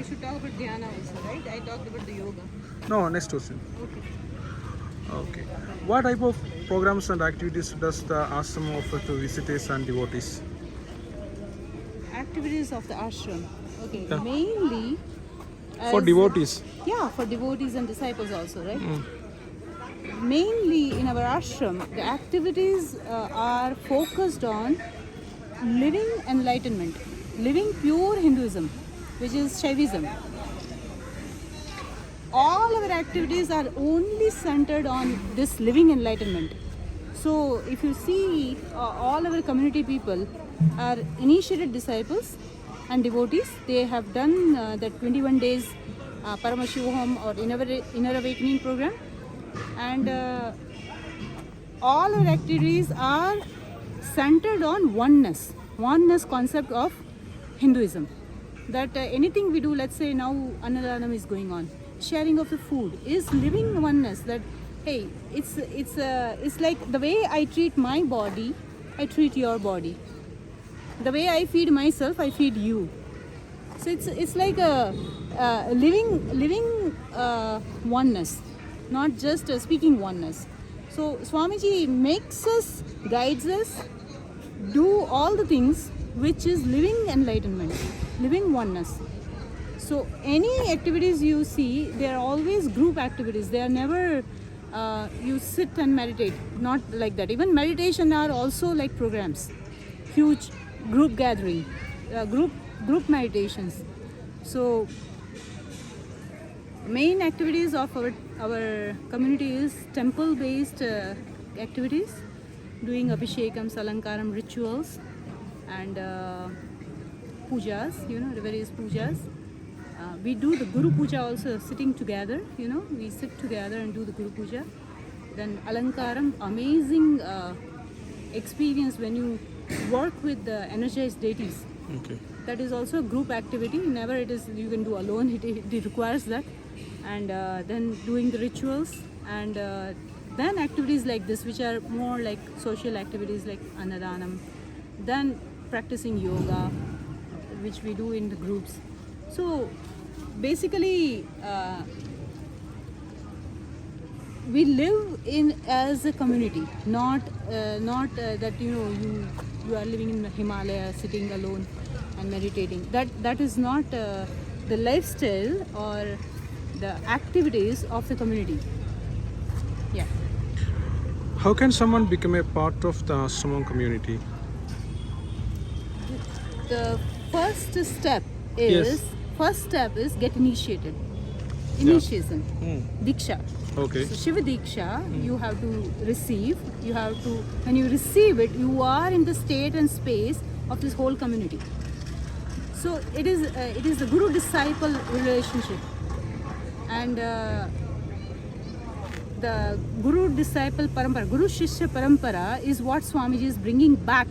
should talk about dhyana also, right? I talked about the yoga. No, next question. Okay. Okay. What type of programs and activities does the ashram offer to visitors and devotees? Activities of the ashram. Okay. Yeah. Mainly For as- devotees. Yeah, for devotees and disciples also, right? Mainly in our ashram, the activities are focused on living enlightenment, living pure Hinduism, which is Shaivism. All our activities are only centered on this living enlightenment. So, if you see, all our community people are initiated disciples and devotees. They have done the 21 days Paramashivoham or Inner Awakening program, and all our activities are centered on oneness concept of Hinduism. That anything we do, let's say now Annadanam is going on, sharing of the food is living oneness. That hey, it's like the way I treat my body, I treat your body. The way I feed myself, I feed you. So it's like a living oneness, not just speaking oneness. So Swamiji makes us, guides us, do all the things which is living enlightenment, living oneness. So any activities you see, they are always group activities. They are never you sit and meditate. Not like that. Even meditation are also like programs, huge group gathering, group meditations. So main activities of our community is temple based activities, doing abhishekam, salankaram rituals, and pujas, the various pujas. We do the Guru Puja also sitting together, we sit together and do the Guru Puja. Then Alankaram, amazing experience when you work with the energized deities. Okay. That is also a group activity. Never it is you can do alone. It requires that. And then doing the rituals, and then activities like this, which are more like social activities like Annadanam. Then practicing yoga, which we do in the groups. So basically, we live in as a community, not that you are living in the Himalaya, sitting alone and meditating. That is not the lifestyle or the activities of the community. Yeah. How can someone become a part of the ashram community? The first step Yes. is get initiated. Initiation, Diksha. Okay. So Shiva Diksha, you have to receive. When you receive it, you are in the state and space of this whole community. So it is the Guru disciple relationship, and the Guru disciple parampara, Guru Shishya parampara is what Swamiji is bringing back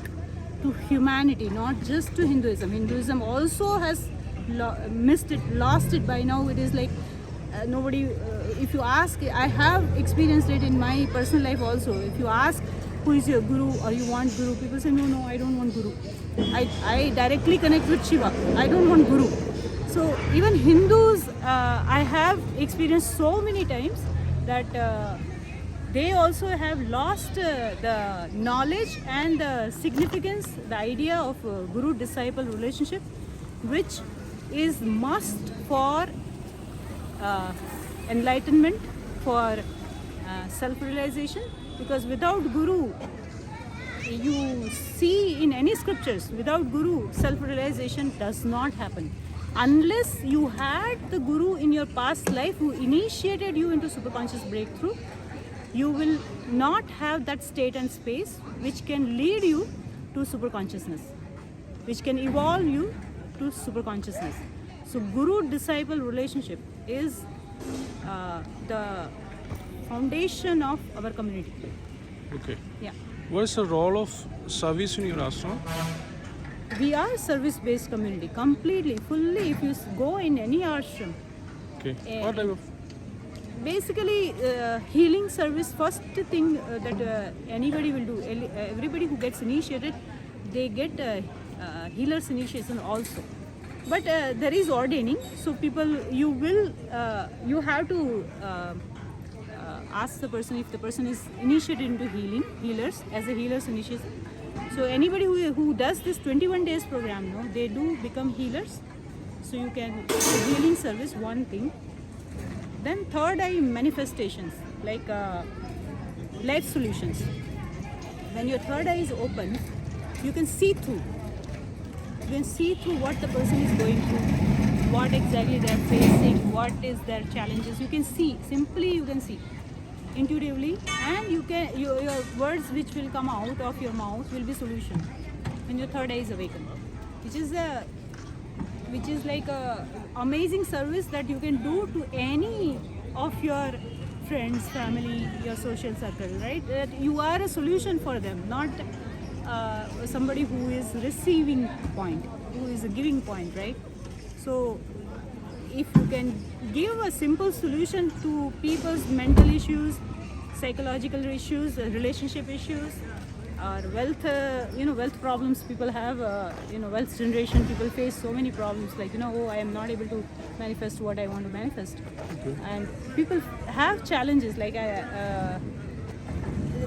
to humanity, not just to Hinduism. Hinduism also has missed it, lost it by now. It is like nobody, if you ask, I have experienced it in my personal life also. If you ask who is your guru or you want guru, people say no, I don't want guru. I directly connect with Shiva. I don't want guru. So even Hindus, I have experienced so many times that they also have lost the knowledge and the significance, the idea of guru-disciple relationship, which is must for enlightenment, for self-realization. Because without guru, you see in any scriptures, without guru, self-realization does not happen. Unless you had the guru in your past life who initiated you into superconscious breakthrough, you will not have that state and space which can lead you to superconsciousness, which can evolve you to superconsciousness. So guru-disciple relationship is the foundation of our community. Okay. Yeah. What is the role of service in your ashram? We are service-based community, completely, fully. If you go in any ashram, Okay. What type of? basically healing service, first thing that anybody will do, everybody who gets initiated, they get healer's initiation also. But there is ordaining, so people, you have to ask the person if the person is initiated into healers, as a healers initiation. So anybody who does this 21 days program, no, they do become healers. So you can, the healing service, one thing. Then third eye manifestations, like life solutions. When your third eye is open, you can see through. You can see through what the person is going through, what exactly they are facing, what is their challenges. You can see, simply you can see, intuitively, and you can, your words which will come out of your mouth will be solution when your third eye is awakened, which is like a amazing service that you can do to any of your friends, family, your social circle, right? That you are a solution for them, not somebody who is receiving point, who is a giving point, right? So if you can give a simple solution to people's mental issues, psychological issues, relationship issues, or wealth, wealth problems people have, wealth generation, people face so many problems, like, oh, I am not able to manifest what I want to manifest. Okay. And people have challenges, like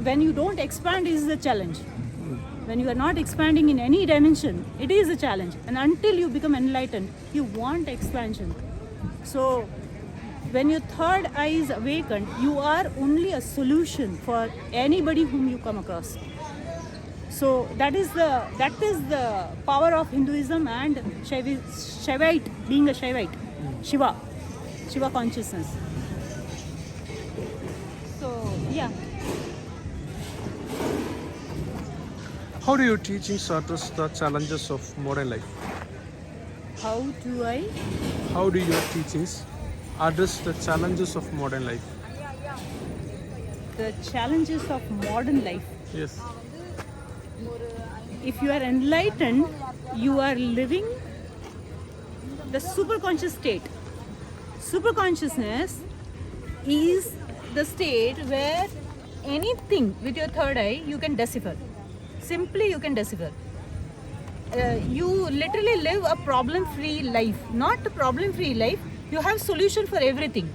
when you don't expand is a challenge. When you are not expanding in any dimension, it is a challenge. And until you become enlightened, you want expansion. So when your third eye is awakened, you are only a solution for anybody whom you come across. So that is the power of Hinduism and Shaivite, being a Shaivite, Shiva consciousness. So yeah. How do your teachings address the challenges of modern life? How do your teachings address the challenges of modern life? The challenges of modern life? Yes. If you are enlightened, you are living the superconscious state. Superconsciousness is the state where anything with your third eye you can decipher. Simply you can decipher. You literally live a problem-free life. Not a problem-free life, you have solution for everything.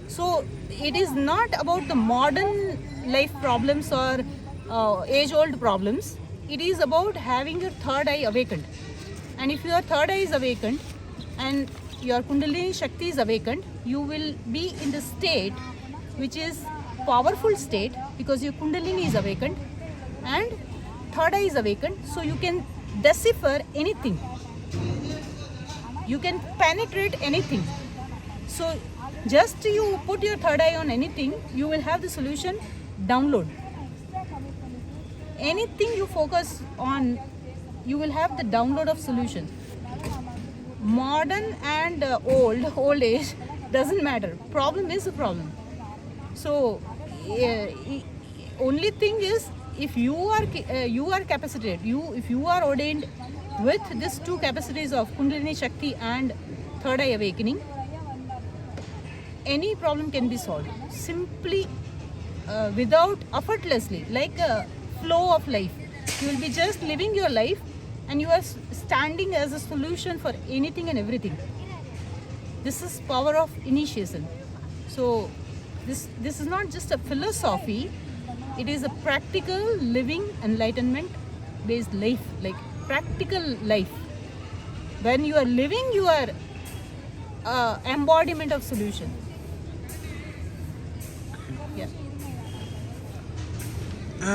So it is not about the modern life problems or age-old problems. It is about having your third eye awakened. And if your third eye is awakened and your Kundalini Shakti is awakened, you will be in the state which is powerful state, because your Kundalini is awakened and third eye is awakened, so you can decipher anything. You can penetrate anything. So just you put your third eye on anything, you will have the solution. Download. Anything you focus on, you will have the download of solution. Modern and old age doesn't matter. Problem is a problem. So only thing is, if you are capacitated, if you are ordained with these two capacities of Kundalini Shakti and third eye awakening, any problem can be solved simply, without effortlessly, like a flow of life. You will be just living your life and you are standing as a solution for anything and everything. This is power of initiation. So this is not just a philosophy, it is a practical living enlightenment based life, like practical life. When you are living, you are embodiment of solution. Yeah.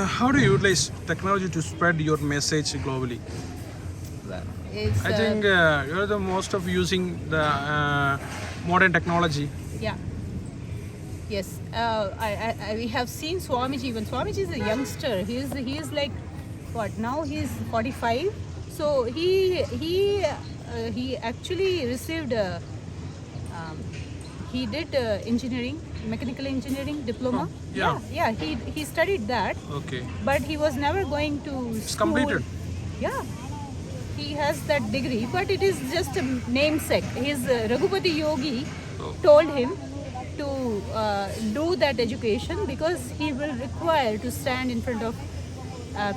How do you utilize technology to spread your message globally? It's, I think you're the most of using the modern technology. Yeah. Yes. We have seen Swamiji. Even Swamiji is a youngster. He is like, what? Now he is 45. So he actually received. He did engineering, mechanical engineering diploma. Oh, yeah. Yeah. He studied that. Okay. But he was never going to It's school. completed. Yeah. He has that degree, but it is just a namesake. His Raghupati Yogi told him to do that education because he will require to stand in front of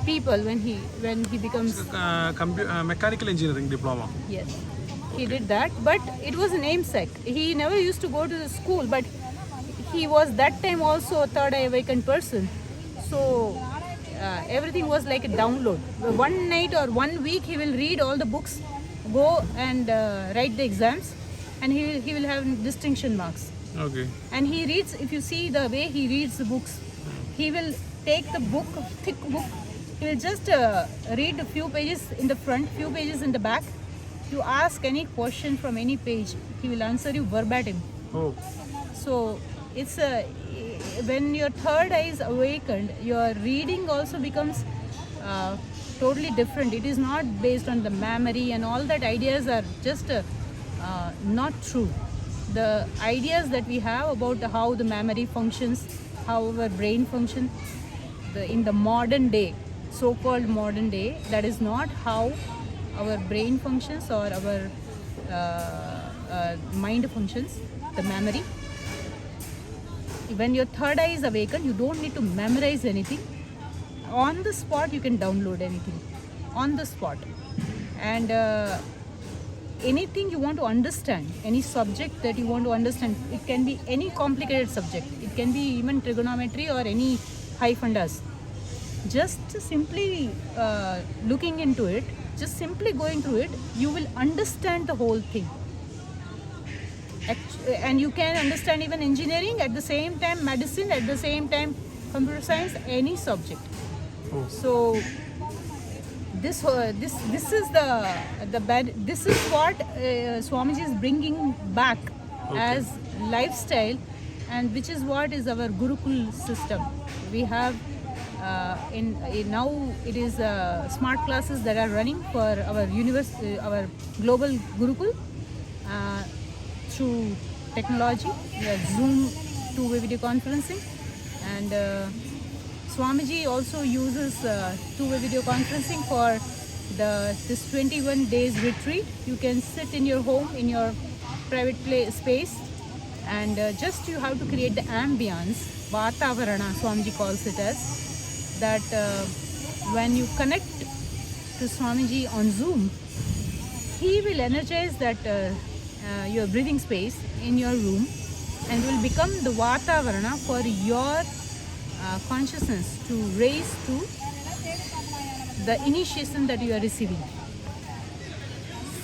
people when he becomes. Mechanical engineering diploma. Yes. he did that, but it was a namesake. He never used to go to the school, but he was that time also a third eye awakened person. So everything was like a download. One night or 1 week he will read all the books, go and write the exams, and he will have distinction marks. Okay. And he reads, if you see the way he reads the books, he will take the book, thick book, he will just read a few pages in the front, few pages in the back. You ask any question from any page, he will answer you verbatim. Oh. So it's a, when your third eye is awakened, your reading also becomes totally different. It is not based on the memory, and all that ideas are just not true. The ideas that we have about how the memory functions, how our brain functions, in the modern day, so-called modern day, that is not how our brain functions or our mind functions, the memory. When your third eye is awakened, you don't need to memorize anything. On the spot, you can download anything. On the spot. And anything you want to understand, any subject that you want to understand, it can be any complicated subject. It can be even trigonometry or any high fundas. Just simply looking into it, just simply going through it, you will understand the whole thing. And you can understand even engineering, at the same time medicine, at the same time computer science, any subject. Oh. So this is the bad. This is what Swamiji is bringing back as lifestyle, and which is what is our Gurukul system. We have in now it is smart classes that are running for our our global Gurukul through technology. We have Zoom, two-way video conferencing, and Swamiji also uses two-way video conferencing for this 21 days retreat. You can sit in your home, in your private space, and just you have to create the ambience, Vatavarana, Swamiji calls it as, that when you connect to Swamiji on Zoom, he will energize that your breathing space in your room, and will become the Vatavarana for your consciousness to raise to the initiation that you are receiving.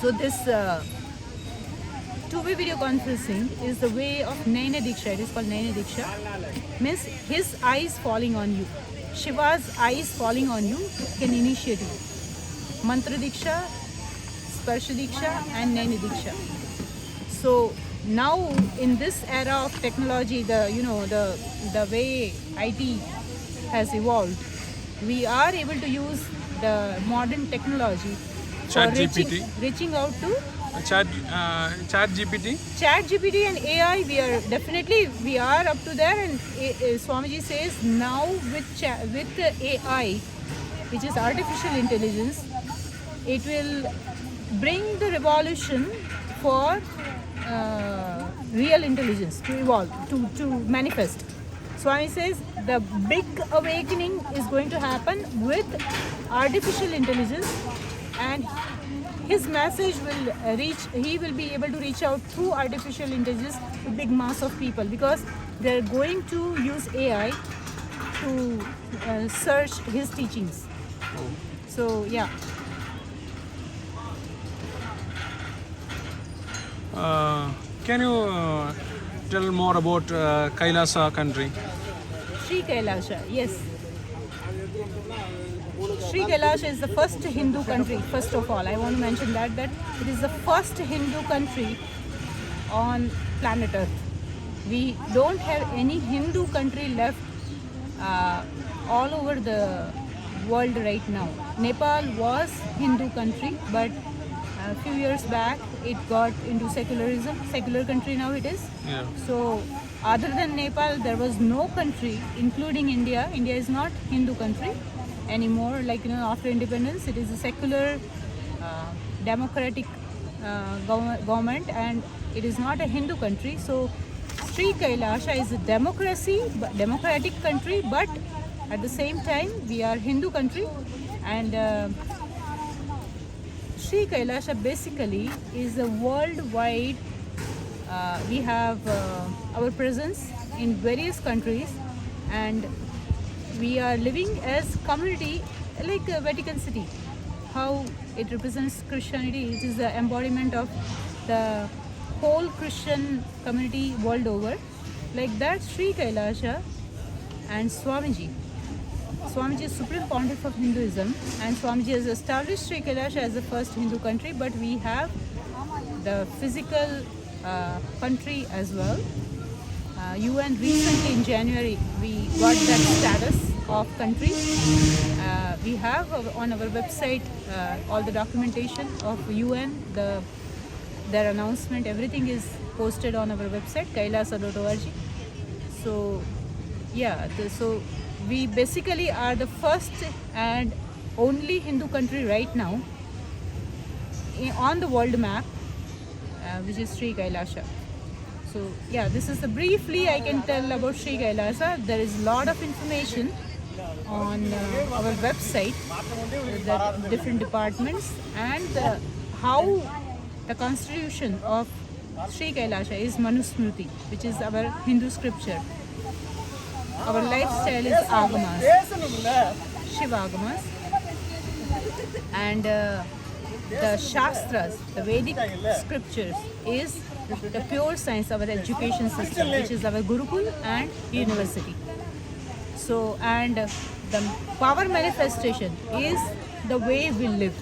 So this two-way video conferencing is the way of Naina Diksha. It is called Naina Diksha. Means his eyes falling on you. Shiva's eyes falling on you can initiate you. Mantra Diksha, Sparsha Diksha and Naina Diksha. So now in this era of technology, the way IT has evolved, we are able to use the modern technology for reaching out to Chat GPT. Chat GPT and AI. We are up to there, and Swamiji says now with AI, which is artificial intelligence, it will bring the revolution for real intelligence to evolve, to manifest. Swami says the big awakening is going to happen with artificial intelligence, and his message will reach, he will be able to reach out through artificial intelligence to big mass of people, because they're going to use AI to search his teachings. So yeah. Can you tell more about Kailasa country? Sri Kailasha, yes. Sri Kailasha is the first Hindu country. First of all, I want to mention that it is the first Hindu country on planet Earth. We don't have any Hindu country left all over the world right now. Nepal was Hindu country, but a few years back it got into secularism. Secular country now it is. Yeah. So other than Nepal, there was no country, including India. India is not Hindu country anymore. Like, after independence, it is a secular, democratic government, and it is not a Hindu country. So Sri Kailasha is a democratic country, but at the same time we are Hindu country. And Sri Kailasha basically is a worldwide. We have our presence in various countries, and we are living as community like Vatican City. How it represents Christianity, it is the embodiment of the whole Christian community world over. Like that, Sri Kailasha and Swamiji. Swamiji is Supreme Pontiff of Hinduism, and Swamiji has established Sri Kailasha as the first Hindu country, but we have the physical country as well. UN recently in January we got that status of country. We have on our website all the documentation of UN, their announcement, everything is posted on our website kailasa.org. So yeah, so we basically are the first and only Hindu country right now on the world map, which is Sri Kailasha. So yeah, this is the briefly I can tell about Sri Kailasha. There is a lot of information on our website, the different departments, and how the constitution of Sri Kailasha is Manusmriti, which is our Hindu scripture. Our lifestyle is Agamas, Shiva Agamas, and the Shastras, the Vedic scriptures, is the pure science, our education system, which is our Gurukul and university. So, and the power manifestation is the way we live.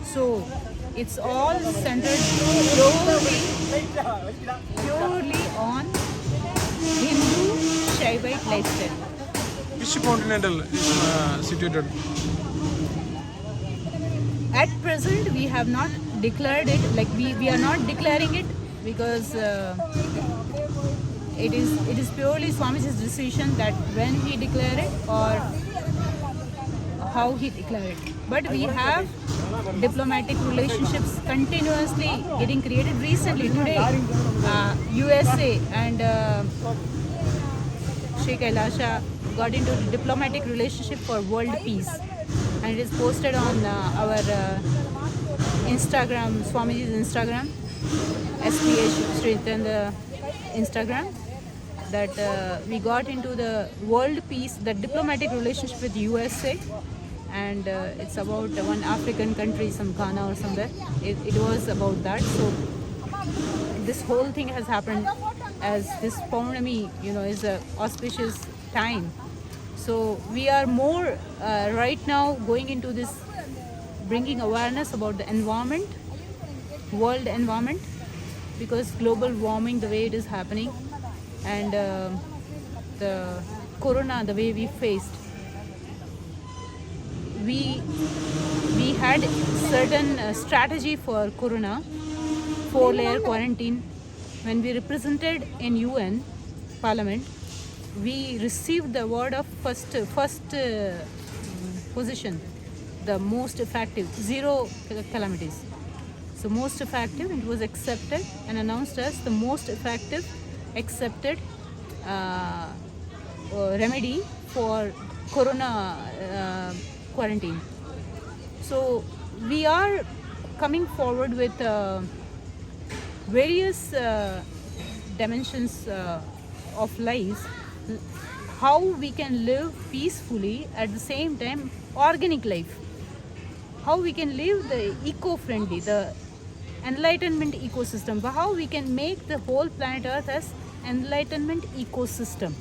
So, it's all centered purely on Hindu Shaivite lifestyle. Which continental is situated? At present, we have not declared it, like we are not declaring it because it is purely Swamiji's decision that when he declare it or how he declare it. But we have diplomatic relationships continuously getting created. Recently, today, USA and Sri Kailasha got into a diplomatic relationship for world peace, and it is posted on our Instagram, Swamiji's Instagram, SPH Street and the Instagram, that we got into the world peace, the diplomatic relationship with USA, and it's about one African country, some Ghana or somewhere. It was about that. So this whole thing has happened as this Paurnami, is a auspicious time. So we are more right now going into this, bringing awareness about the environment, world environment, because global warming, the way it is happening, and the corona, the way we faced, we had certain strategy for corona, 4-layer quarantine. When we represented in UN Parliament, we received the award of first position, the most effective, 0 calamities. So most effective, it was accepted and announced as the most effective accepted remedy for corona quarantine. So we are coming forward with various dimensions of lives, how we can live peacefully, at the same time organic life, how we can live the eco-friendly, the enlightenment ecosystem, how we can make the whole planet Earth as enlightenment ecosystem.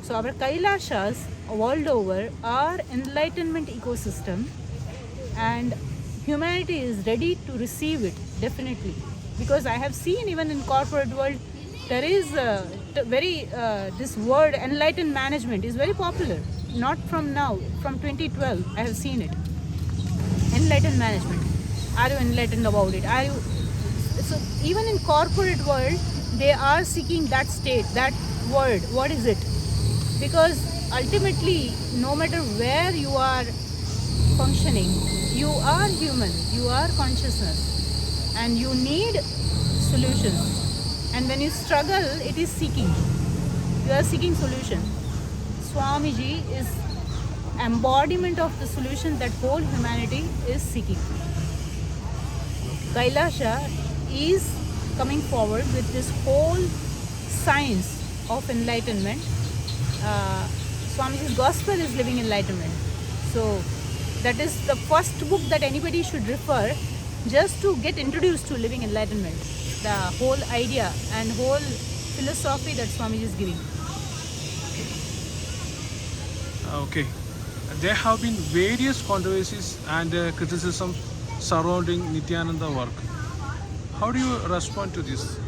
So our Kailashas world over are enlightenment ecosystem, and humanity is ready to receive it, definitely. Because I have seen even in corporate world, there is this word enlightened management is very popular. Not from now, from 2012 I have seen it. Enlightened management. Are you enlightened about it? Are you? So even in corporate world, they are seeking that state, that word. What is it? Because ultimately, no matter where you are functioning, you are human, you are consciousness, and you need solutions. And when you struggle, it is seeking. You are seeking solution. Swamiji is embodiment of the solution that whole humanity is seeking. Kailasha is coming forward with this whole science of enlightenment. Swamiji's gospel is living enlightenment. So that is the first book that anybody should refer just to get introduced to living enlightenment. The whole idea and whole philosophy that Swamiji is giving. Okay. There have been various controversies and criticism surrounding Nityananda work. How do you respond to this?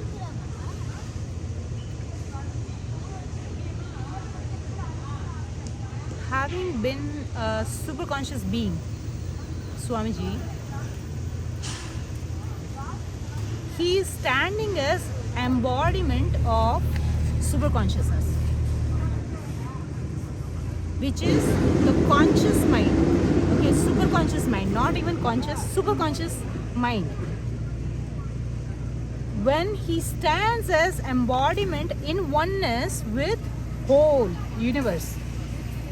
Having been a super conscious being, Swamiji, he is standing as embodiment of super consciousness, which is the conscious mind. Okay, super conscious mind, not even conscious, super conscious mind. When he stands as embodiment in oneness with whole universe,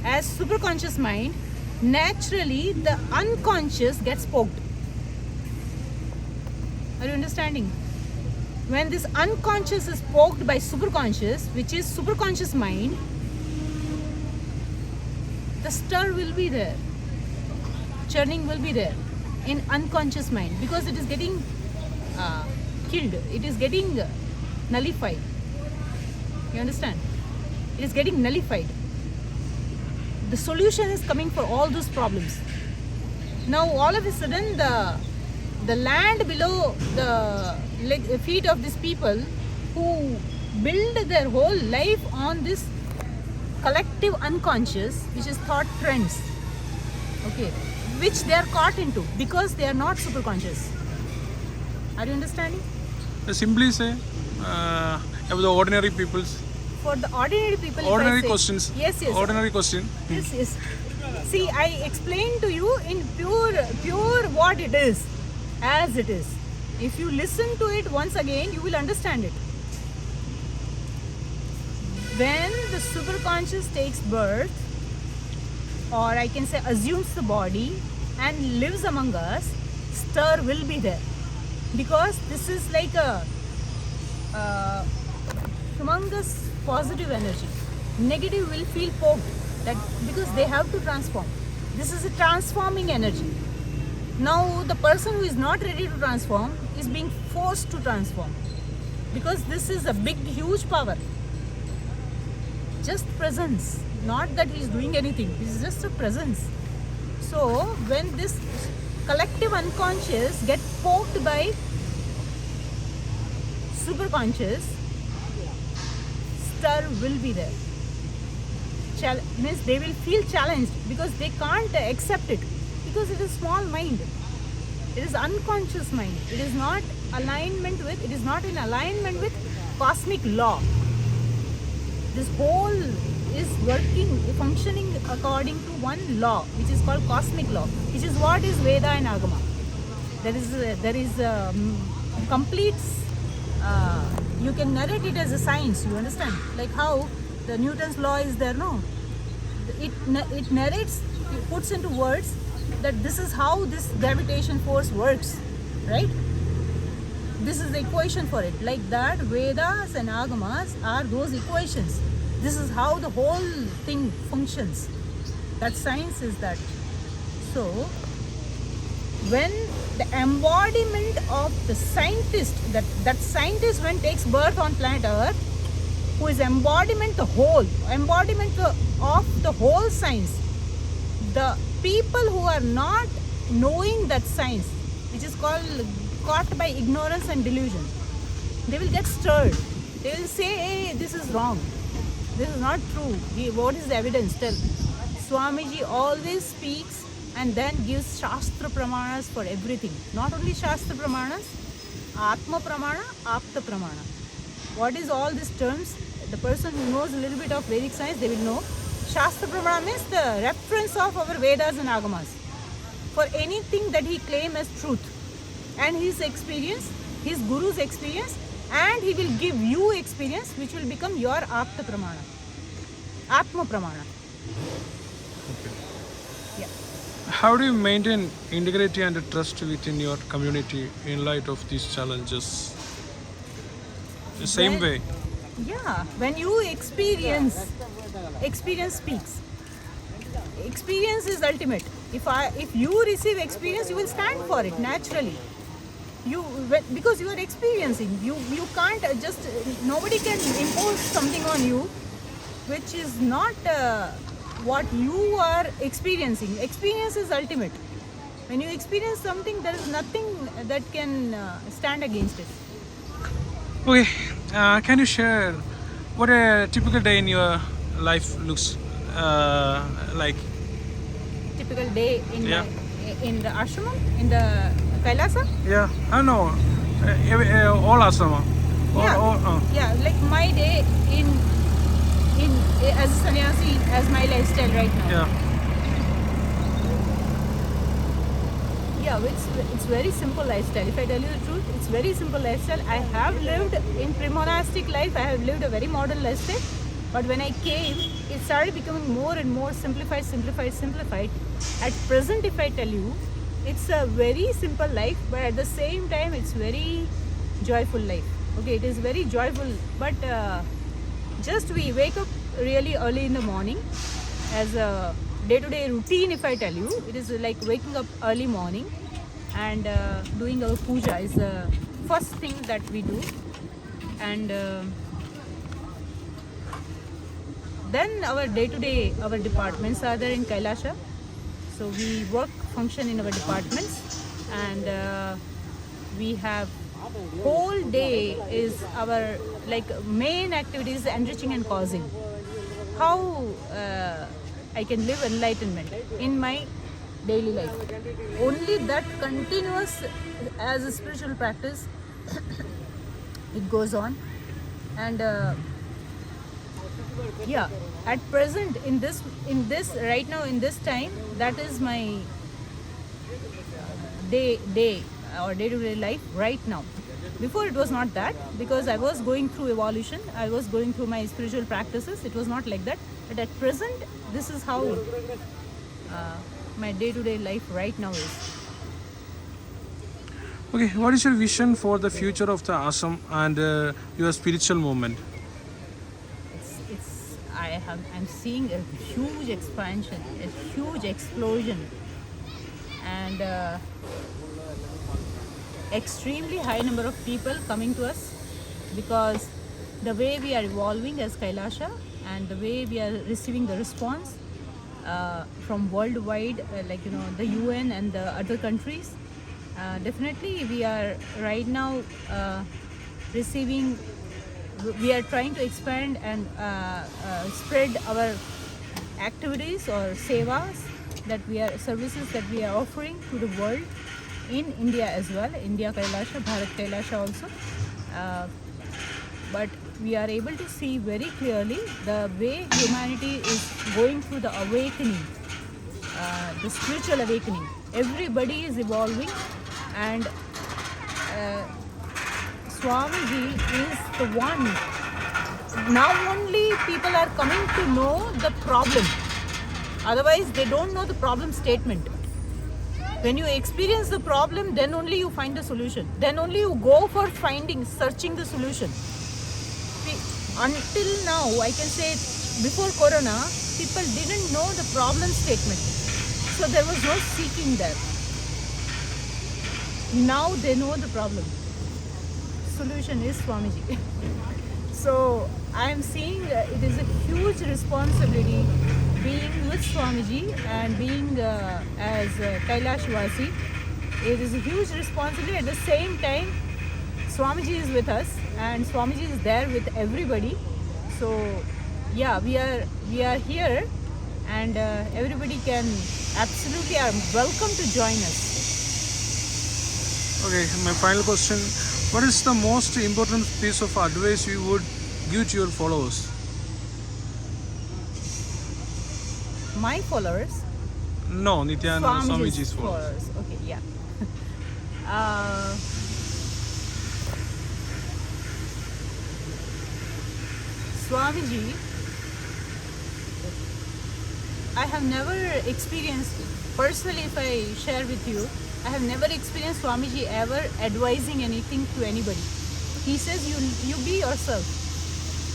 as super conscious mind, naturally the unconscious gets poked. Are you understanding? When this unconscious is poked by superconscious, which is superconscious mind, the stir will be there, churning will be there in unconscious mind, because it is getting killed, it is getting nullified. You understand? It is getting nullified. The solution is coming for all those problems. Now all of a sudden the land below the feet of these people who build their whole life on this collective unconscious, which is thought trends, okay, which they are caught into because they are not super conscious. Are you understanding? Simply say about the ordinary people's For the ordinary people, ordinary if I say, questions. Yes, yes. Ordinary question. Yes, yes. See, I explained to you in pure what it is, as it is. If you listen to it once again, you will understand it. When the superconscious takes birth, or I can say assumes the body and lives among us, stir will be there. Because this is like a humongous positive energy. Negative will feel poked, that because they have to transform. This is a transforming energy. Now the person who is not ready to transform is being forced to transform, because this is a big, huge power. Just presence, not that he is doing anything. It is just a presence. So when this collective unconscious get poked by superconscious, stir will be there. Means they will feel challenged because they can't accept it, because it is small mind. It is unconscious mind. It is not alignment with. It is not in alignment with cosmic law. This whole is functioning according to one law, which is called cosmic law, which is what is Veda and Agama. There is a complete. You can narrate it as a science. You understand? Like how the Newton's law is there, no? It narrates, it puts into words that this is how this gravitation force works, right? This is the equation for it. Like that, Vedas and Agamas are those equations. This is how the whole thing functions. That science is that. So, when the embodiment of the scientist, that scientist when takes birth on planet Earth, who is embodiment of the whole science, the people who are not knowing that science, which is called caught by ignorance and delusion, they will get stirred. They will say, hey, this is wrong, this is not true. What is the evidence? Tell. Swamiji always speaks and then gives Shastra Pramanas for everything. Not only Shastra Pramanas, Atma Pramana, Apta Pramana. What is all these terms? The person who knows a little bit of Vedic science, they will know. Shastra Pramana means the reference of our Vedas and Agamas for anything that he claims as truth. And his experience, his guru's experience, and he will give you experience which will become your Apta Pramana. Atma Pramana. Okay. Yeah. How do you maintain integrity and trust within your community in light of these challenges? The same When- way. Yeah, when you experience speaks. Experience is ultimate. If you receive experience, you will stand for it naturally. Because you are experiencing. You can't just nobody can impose something on you, which is not what you are experiencing. Experience is ultimate. When you experience something, there is nothing that can stand against it. Okay, can you share what a typical day in your life looks like? Typical day Yeah. in the ashram, in the Kailasa. Yeah, I know. All asrama. Yeah, like my day in as a sannyasi, as my lifestyle right now. Yeah. Yeah, it's very simple lifestyle. If I tell you the truth, it's very simple lifestyle. I have lived in pre-monastic life. I have lived a very modern lifestyle. But when I came, it started becoming more and more simplified. At present, if I tell you, it's a very simple life, but at the same time, it's very joyful life. Okay, it is very joyful, but just we wake up really early in the morning as a day-to-day routine. If I tell you, it is like waking up early morning and doing our puja is the first thing that we do, and then our day-to-day, our departments are there in Kailasha, so we function in our departments, and we have whole day is our like main activities enriching and causing. How I can live enlightenment in my daily life. Only that continuous as a spiritual practice it goes on, and yeah, at present in this right now in this time, that is my day or day-to-day life right now. Before it was not that, because I was going through evolution, I was going through my spiritual practices. It was not like that, but at present this is how my day-to-day life right now is. Okay, what is your vision for the future of the ashram and your spiritual movement? I'm seeing a huge expansion, a huge explosion, and extremely high number of people coming to us, because the way we are evolving as Kailasha and the way we are receiving the response from worldwide, like the UN and the other countries. Definitely, we are right now receiving. We are trying to expand and spread our activities or sevas services that we are offering to the world in India as well. India Kailasha, Bharat Kailasha also. But we are able to see very clearly the way humanity is going through the awakening, the spiritual awakening. Everybody is evolving, and Swamiji is the one. Now only people are coming to know the problem. Otherwise, they don't know the problem statement. When you experience the problem, then only you find the solution. Then only you go for searching the solution. See, until now, I can say before Corona, people didn't know the problem statement. So there was no seeking there. Now they know the problem. Solution is Swamiji. So I am seeing it is a huge responsibility being with Swamiji and being as Kailashvasi. It is a huge responsibility. At the same time, Swamiji is with us and Swamiji is there with everybody. So yeah, we are here, and everybody can absolutely are welcome to join us. Okay, my final question. What is the most important piece of advice you would give to your followers? My followers? No, Nityananda Swamiji's followers. Okay, yeah. Swamiji, I have never experienced personally, if I share with you, I have never experienced Swamiji ever advising anything to anybody. He says, you be yourself.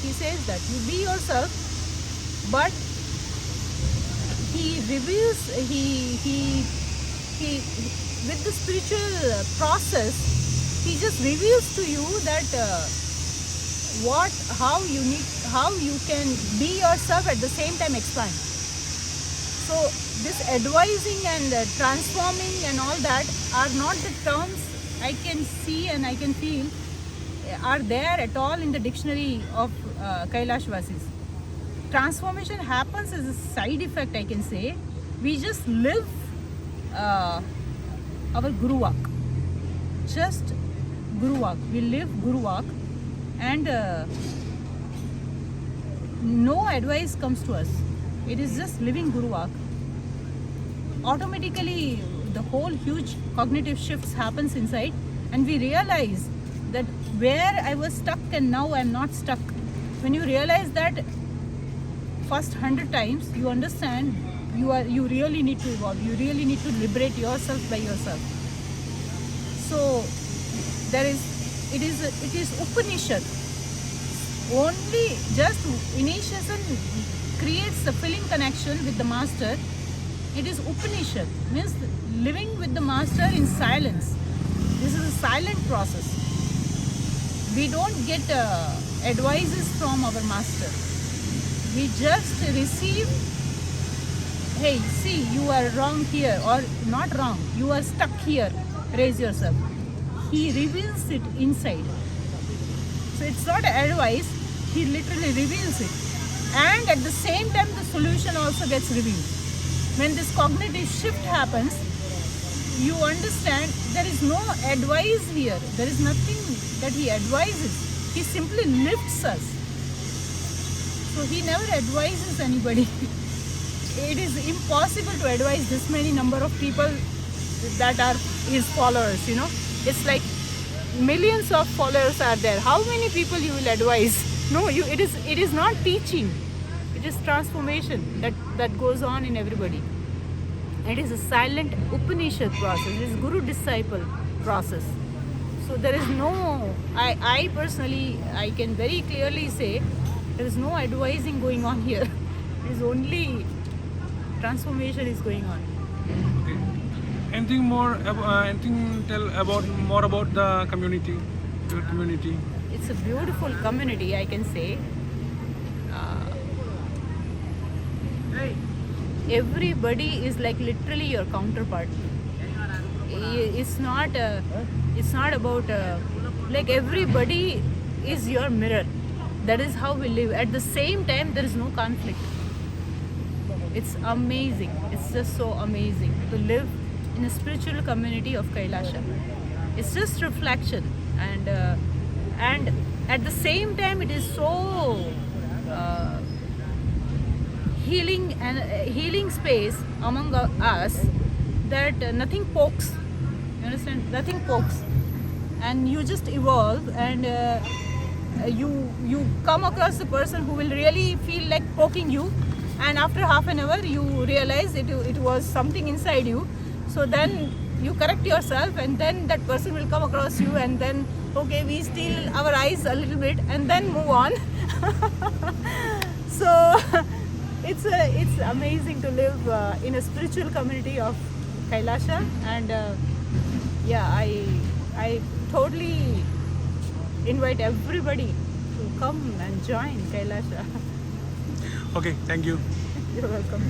He says that you be yourself, but he reveals, he with the spiritual process, he just reveals to you that how you can be yourself at the same time expand. So this advising and transforming and all that are not the terms I can see and I can feel are there at all in the dictionary of Kailashvasis. Transformation happens as a side effect, I can say. We just live our Guru Walk. Just Guru Walk. We live Guru Walk, and no advice comes to us. It is just living Guru Walk. Automatically, the whole huge cognitive shifts happens inside, and we realize that where I was stuck and now I'm not stuck. When you realize that first 100 times, you understand you really need to evolve. You really need to liberate yourself by yourself. So it is Upanishad. Only just initiation creates the feeling connection with the master. It is Upanishad, means living with the master in silence. This is a silent process. We don't get advices from our master. We just receive, hey, see, you are wrong here, or not wrong, you are stuck here, raise yourself. He reveals it inside. So it's not advice, he literally reveals it. And at the same time, the solution also gets revealed. When this cognitive shift happens, you understand there is no advice here. There is nothing that he advises. He simply lifts us. So he never advises anybody. It is impossible to advise this many number of people that are his followers, you know. It's like millions of followers are there. How many people you will advise? No, it is not teaching. It is transformation that goes on in everybody. It is a silent Upanishad process. It is Guru-disciple process. So there is no, I personally, I can very clearly say, there is no advising going on here. It is only transformation is going on. Okay. Anything more? Anything tell more about the community? Your community? It's a beautiful community, I can say. Everybody is like literally your counterpart. It's not about like everybody is your mirror. That is how we live. At the same time, there is no conflict. It's amazing. It's just so amazing to live in a spiritual community of Kailasha. It's just reflection, and at the same time, it is so healing space among us that nothing pokes. You understand? Nothing pokes, and you just evolve, and you come across the person who will really feel like poking you, and after half an hour you realize it was something inside you. So then you correct yourself, and then that person will come across you, and then okay, we steal our eyes a little bit and then move on. So it's amazing to live in a spiritual community of Kailasha, and yeah, I totally invite everybody to come and join Kailasha. Okay, thank you. You're welcome.